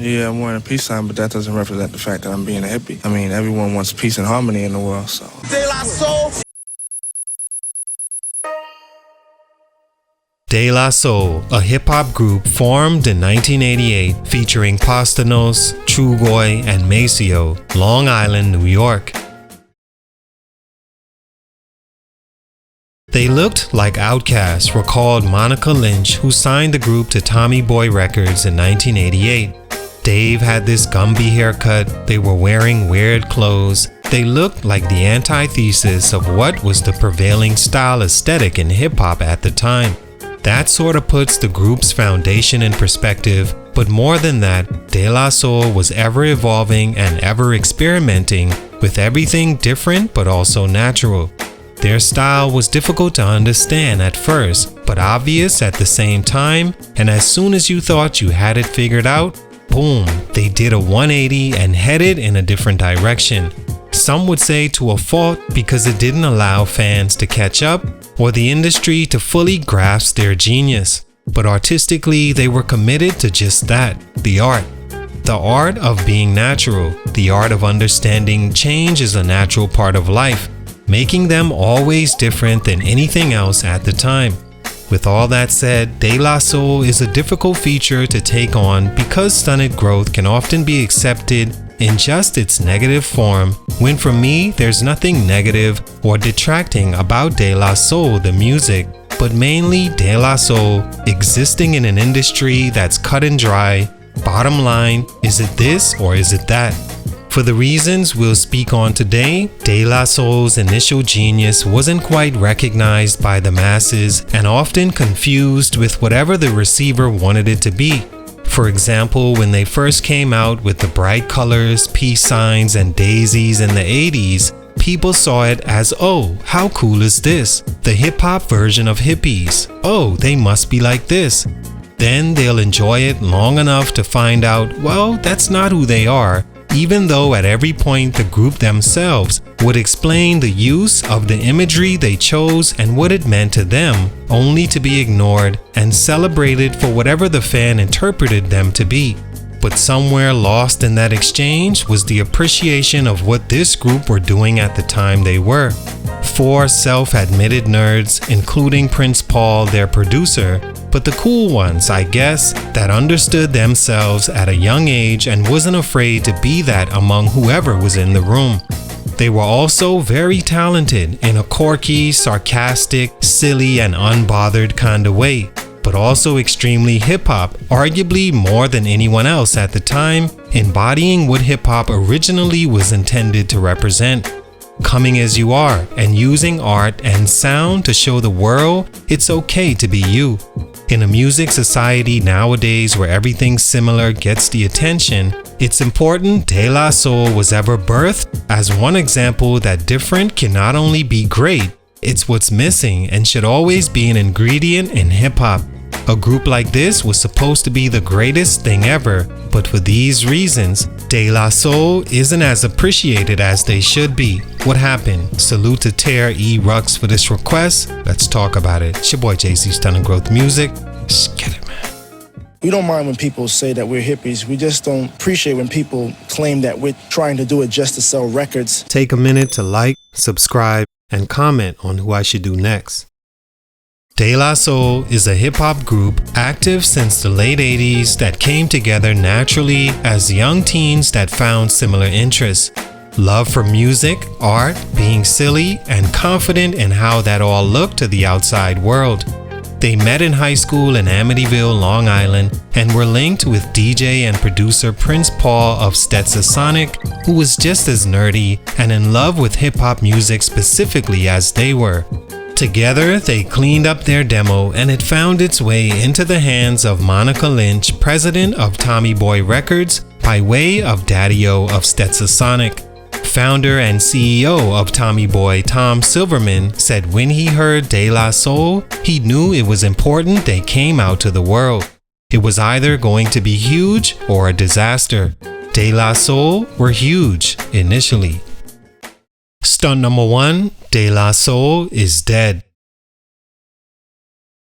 Yeah, I'm wearing a peace sign, but that doesn't represent the fact that I'm being a hippie. I mean, everyone wants peace and harmony in the world, so. De La Soul. De La Soul, a hip-hop group formed in 1988 featuring Pastanos, Trugoy, and Maceo, Long Island, New York. They looked like Outkast, recalled Monica Lynch, who signed the group to Tommy Boy Records in 1988. Dave had this Gumby haircut, they were wearing weird clothes, they looked like the antithesis of what was the prevailing style aesthetic in hip-hop at the time. That sort of puts the group's foundation in perspective, but more than that, De La Soul was ever evolving and ever experimenting with everything different but also natural. Their style was difficult to understand at first, but obvious at the same time, and as soon as you thought you had it figured out, boom, they did a 180 and headed in a different direction. Some would say to a fault because it didn't allow fans to catch up or the industry to fully grasp their genius. But artistically, they were committed to just that, the art. The art of being natural, the art of understanding change is a natural part of life, making them always different than anything else at the time. With all that said, De La Soul is a difficult feature to take on because stunted growth can often be accepted in just its negative form, when for me there's nothing negative or detracting about De La Soul the music, but mainly De La Soul existing in an industry that's cut and dry. Bottom line, is it this or is it that? For the reasons we'll speak on today, De La Soul's initial genius wasn't quite recognized by the masses and often confused with whatever the receiver wanted it to be. For example, when they first came out with the bright colors, peace signs, and daisies in the 80s, people saw it as, oh, how cool is this? The hip-hop version of hippies. Oh, they must be like this. Then they'll enjoy it long enough to find out, well, that's not who they are, even though at every point the group themselves would explain the use of the imagery they chose and what it meant to them, only to be ignored and celebrated for whatever the fan interpreted them to be. But somewhere lost in that exchange was the appreciation of what this group were doing at the time they were. Four self-admitted nerds, including Prince Paul, their producer, but the cool ones, I guess, that understood themselves at a young age and wasn't afraid to be that among whoever was in the room. They were also very talented in a quirky, sarcastic, silly, and unbothered kind of way, but also extremely hip-hop, arguably more than anyone else at the time, embodying what hip-hop originally was intended to represent. Coming as you are and using art and sound to show the world it's okay to be you. In a music society nowadays where everything similar gets the attention, it's important De La Soul was ever birthed as one example that different can not only be great, it's what's missing and should always be an ingredient in hip-hop. A group like this was supposed to be the greatest thing ever, but for these reasons, De La Soul isn't as appreciated as they should be. What happened? Salute to Tear E. Rux for this request. Let's talk about it. It's your boy JC, Stunted Growth Music. Let's get it, man. We don't mind when people say that we're hippies. We just don't appreciate when people claim that we're trying to do it just to sell records. Take a minute to like, subscribe, and comment on who I should do next. De La Soul is a hip-hop group active since the late 80s that came together naturally as young teens that found similar interests. Love for music, art, being silly, and confident in how that all looked to the outside world. They met in high school in Amityville, Long Island, and were linked with DJ and producer Prince Paul of Stetsasonic, who was just as nerdy and in love with hip-hop music specifically as they were. Together, they cleaned up their demo and it found its way into the hands of Monica Lynch, president of Tommy Boy Records, by way of Daddy-O of Stetsasonic. Founder and CEO of Tommy Boy, Tom Silverman, said when he heard De La Soul, he knew it was important they came out to the world. It was either going to be huge or a disaster. De La Soul were huge initially. Stunt number 1, De La Soul is dead.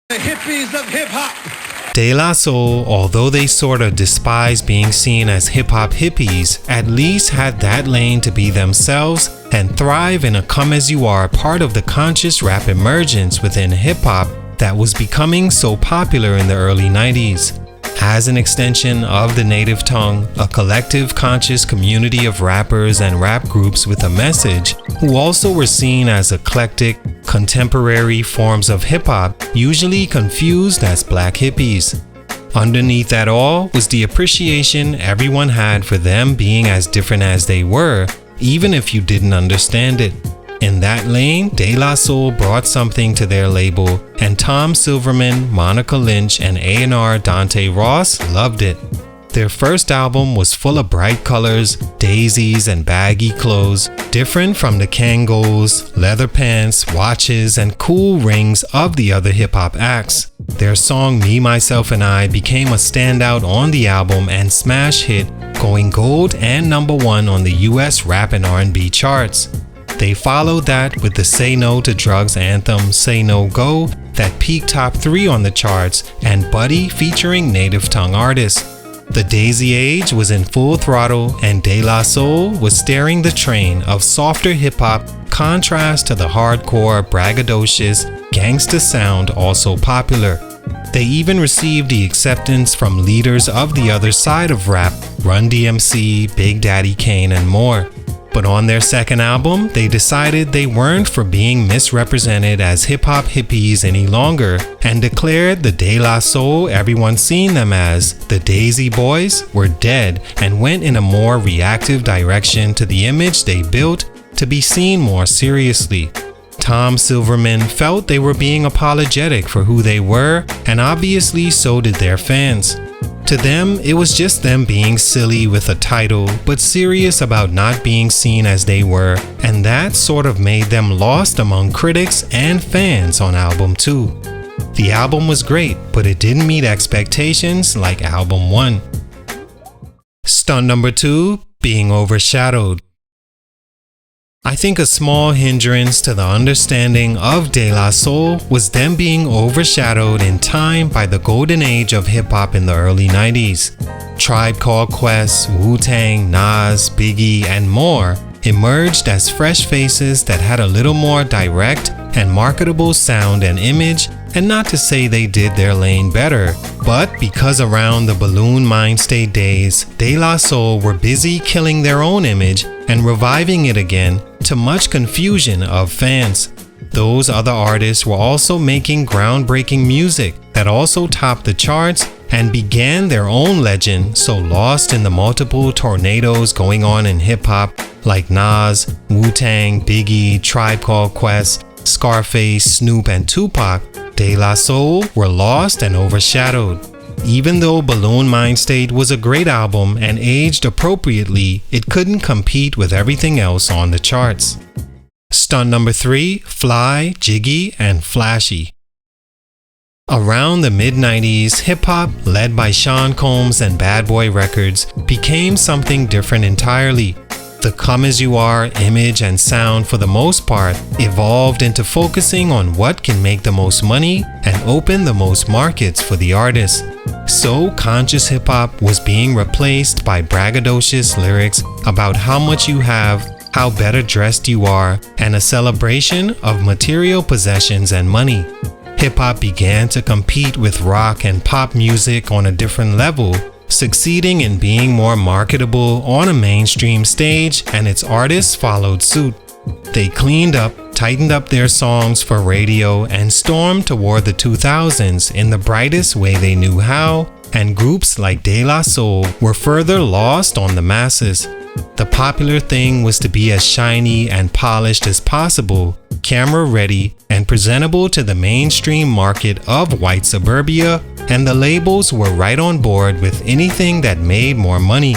The hippies of hip-hop. De La Soul, although they sorta despised being seen as hip-hop hippies, at least had that lane to be themselves and thrive in a come-as-you-are part of the conscious rap emergence within hip-hop that was becoming so popular in the early 90s. As an extension of the native tongue, a collective conscious community of rappers and rap groups with a message, who also were seen as eclectic, contemporary forms of hip-hop, usually confused as black hippies. Underneath that all was the appreciation everyone had for them being as different as they were, even if you didn't understand it. In that lane, De La Soul brought something to their label, and Tom Silverman, Monica Lynch, and A&R Dante Ross loved it. Their first album was full of bright colors, daisies, and baggy clothes, different from the Kangol, leather pants, watches, and cool rings of the other hip-hop acts. Their song Me, Myself, and I became a standout on the album and smash hit, going gold and #1 on the US rap and R&B charts. They followed that with the Say No to Drugs anthem Say No Go that peaked top 3 on the charts, and Buddy featuring native tongue artists. The Daisy Age was in full throttle, and De La Soul was steering the train of softer hip-hop contrast to the hardcore, braggadocious, gangsta sound also popular. They even received the acceptance from leaders of the other side of rap, Run DMC, Big Daddy Kane, and more. But on their second album, they decided they weren't for being misrepresented as hip-hop hippies any longer and declared the De La Soul everyone seen them as, the Daisy Boys, were dead and went in a more reactive direction to the image they built to be seen more seriously. Tom Silverman felt they were being apologetic for who they were, and obviously so did their fans. To them, it was just them being silly with a title, but serious about not being seen as they were, and that sort of made them lost among critics and fans on album 2. The album was great, but it didn't meet expectations like album 1. Stunt number 2, being overshadowed. I think a small hindrance to the understanding of De La Soul was them being overshadowed in time by the golden age of hip-hop in the early 90s. Tribe Called Quest, Wu-Tang, Nas, Biggie, and more emerged as fresh faces that had a little more direct and marketable sound and image, and not to say they did their lane better, but because around the Balloon Mind State days, De La Soul were busy killing their own image and reviving it again, to much confusion of fans. Those other artists were also making groundbreaking music that also topped the charts and began their own legend, so lost in the multiple tornadoes going on in hip-hop like Nas, Wu-Tang, Biggie, Tribe Called Quest, Scarface, Snoop, and Tupac, De La Soul were lost and overshadowed. Even though Balloon Mind State was a great album and aged appropriately, it couldn't compete with everything else on the charts. Stunt number 3, Fly, Jiggy, and Flashy. Around the mid-90s, hip-hop, led by Sean Combs and Bad Boy Records, became something different entirely. The come-as-you-are image and sound, for the most part, evolved into focusing on what can make the most money and open the most markets for the artist. So conscious hip-hop was being replaced by braggadocious lyrics about how much you have, how better dressed you are, and a celebration of material possessions and money. Hip-hop began to compete with rock and pop music on a different level, succeeding in being more marketable on a mainstream stage, and its artists followed suit. They cleaned up, tightened up their songs for radio, and stormed toward the 2000s in the brightest way they knew how, and groups like De La Soul were further lost on the masses. The popular thing was to be as shiny and polished as possible, camera ready, and presentable to the mainstream market of white suburbia, and the labels were right on board with anything that made more money.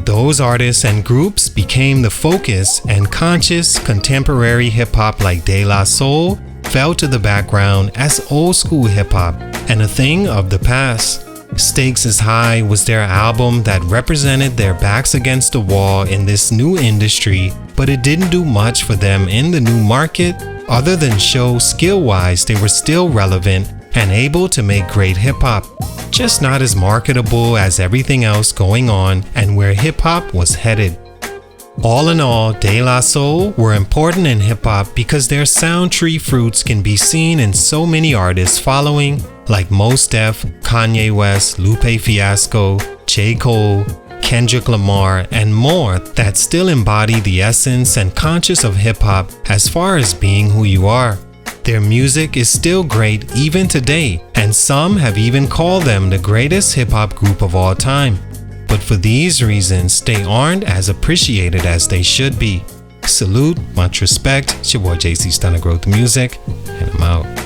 Those artists and groups became the focus, and conscious, contemporary hip-hop like De La Soul fell to the background as old-school hip-hop and a thing of the past. Stakes is High was their album that represented their backs against the wall in this new industry, but it didn't do much for them in the new market other than show skill-wise they were still relevant and able to make great hip-hop. just not as marketable as everything else going on and where hip hop was headed. All in all, De La Soul were important in hip hop because their sound tree fruits can be seen in so many artists following, like Mos Def, Kanye West, Lupe Fiasco, J. Cole, Kendrick Lamar, and more that still embody the essence and conscious of hip hop as far as being who you are. Their music is still great even today, and some have even called them the greatest hip hop group of all time. But for these reasons, they aren't as appreciated as they should be. Salute, much respect. It's your boy JC Stunted Growth Music, and I'm out.